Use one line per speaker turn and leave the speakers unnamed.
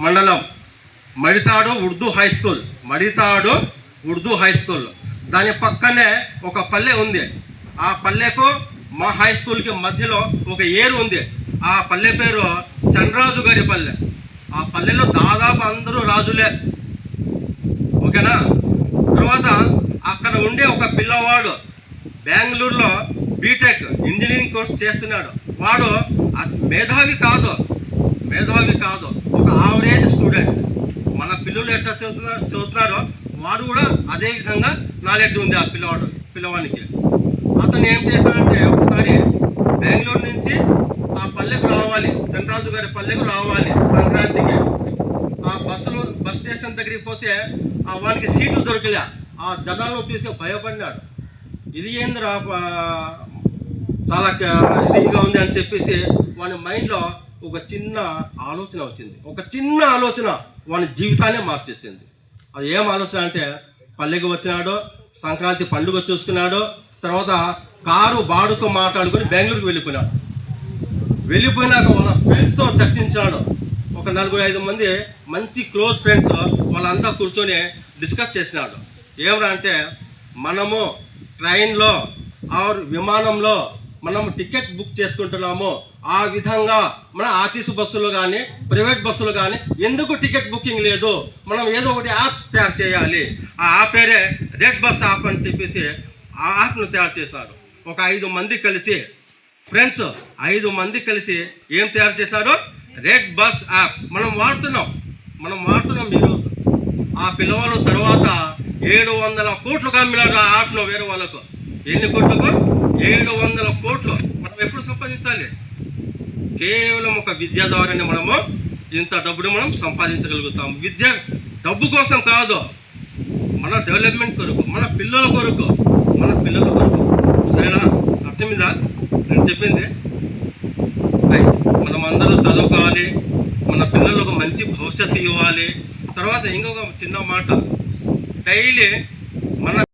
మండలం మడితాడు Urdu high school దాని పక్కనే ఒక పల్లె ఉంది. ఆ పల్లెకు మా హై స్కూల్కి మధ్యలో ఒక ఏరు ఉంది. ఆ పల్లె పేరు చంద్రరాజు గారి పల్లె. ఆ పల్లెలో దాదాపు అందరూ రాజులే, ఓకేనా. తర్వాత అక్కడ ఉండే ఒక పిల్లవాడు బెంగళూరులో బీటెక్ ఇంజనీరింగ్ కోర్స్ చేస్తున్నాడు. వాడు మేధావి కాదు, ఒక యావరేజ్ స్టూడెంట్. మన పిల్లలు ఎట్లా చదువుతున్నారో వాడు కూడా అదే విధంగా నాలెడ్జ్ ఉంది ఆ పిల్లవానికి. అతను ఏం చేశాడంటే ఒకసారి బెంగళూరు నుంచి ఆ పల్లెకు రావాలి, చంద్రరాజు గారి పల్లెకు రావాలి సంక్రాంతికి. ఆ బస్ స్టేషన్ దగ్గరికి పోతే వానికి సీటు దొరకలే. ఆ జనాలను చూసి భయపడినాడు. ఇది ఏందిరా చాలా ఇదిగా ఉంది అని చెప్పేసి వాని మైండ్లో ఒక చిన్న ఆలోచన వచ్చింది. ఒక చిన్న ఆలోచన వాని జీవితాన్ని మార్చేసింది. అది ఏం ఆలోచన అంటే, పల్లెకి వచ్చినాడు, సంక్రాంతి పండుగ చూసుకున్నాడు, తర్వాత కారు బాడుతో మాట్లాడుకొని బెంగళూరుకి వెళ్ళిపోయినాక వాళ్ళ ఫ్రెండ్స్తో చర్చించాడు. ఒక 4-5 మంది మంచి క్లోజ్ ఫ్రెండ్స్ వాళ్ళంతా కూర్చొని డిస్కస్ చేసినాడు. ఏమరా అంటే, మనము ట్రైన్లో ఆర్ విమానంలో మనము టికెట్ బుక్ చేసుకుంటున్నాము, ఆ విధంగా మన ఆర్టీసీ బస్సులు కానీ ప్రైవేట్ బస్సులు కానీ ఎందుకు టికెట్ బుకింగ్ లేదు? మనం ఏదో ఒకటి యాప్స్ తయారు చేయాలి. ఆ యాప్ పేరే రెడ్ బస్ యాప్ అని చెప్పేసి ఆ యాప్ను తయారు చేశారు. ఒక 5 మంది కలిసి, ఫ్రెండ్స్ 5 మంది కలిసి ఏం తయారు చేశారు? రెడ్ బస్ యాప్ మనం వాడుతున్నాం మీరు. ఆ పిల్లవాళ్ళు తర్వాత 700 కోట్లకు అమ్మినారు ఆ యాప్ను వేరే వాళ్ళకు. ఎన్ని కోట్లకు? 700 కోట్లు. మనం ఎప్పుడు సంపాదించాలి? కేవలం ఒక విద్య ద్వారానే మనము ఇంత డబ్బును మనం సంపాదించగలుగుతాం. విద్య డబ్బు కోసం కాదు, మన డెవలప్మెంట్ కొరకు, మన పిల్లల కొరకు. సరేనా? అర్థమైందా నేను చెప్పింది? మనం అందరూ చదువుకోవాలి, మన పిల్లలకు మంచి భవిష్యత్తు ఇవ్వాలి. తర్వాత ఇంకొక చిన్న మాట, డైలీ మన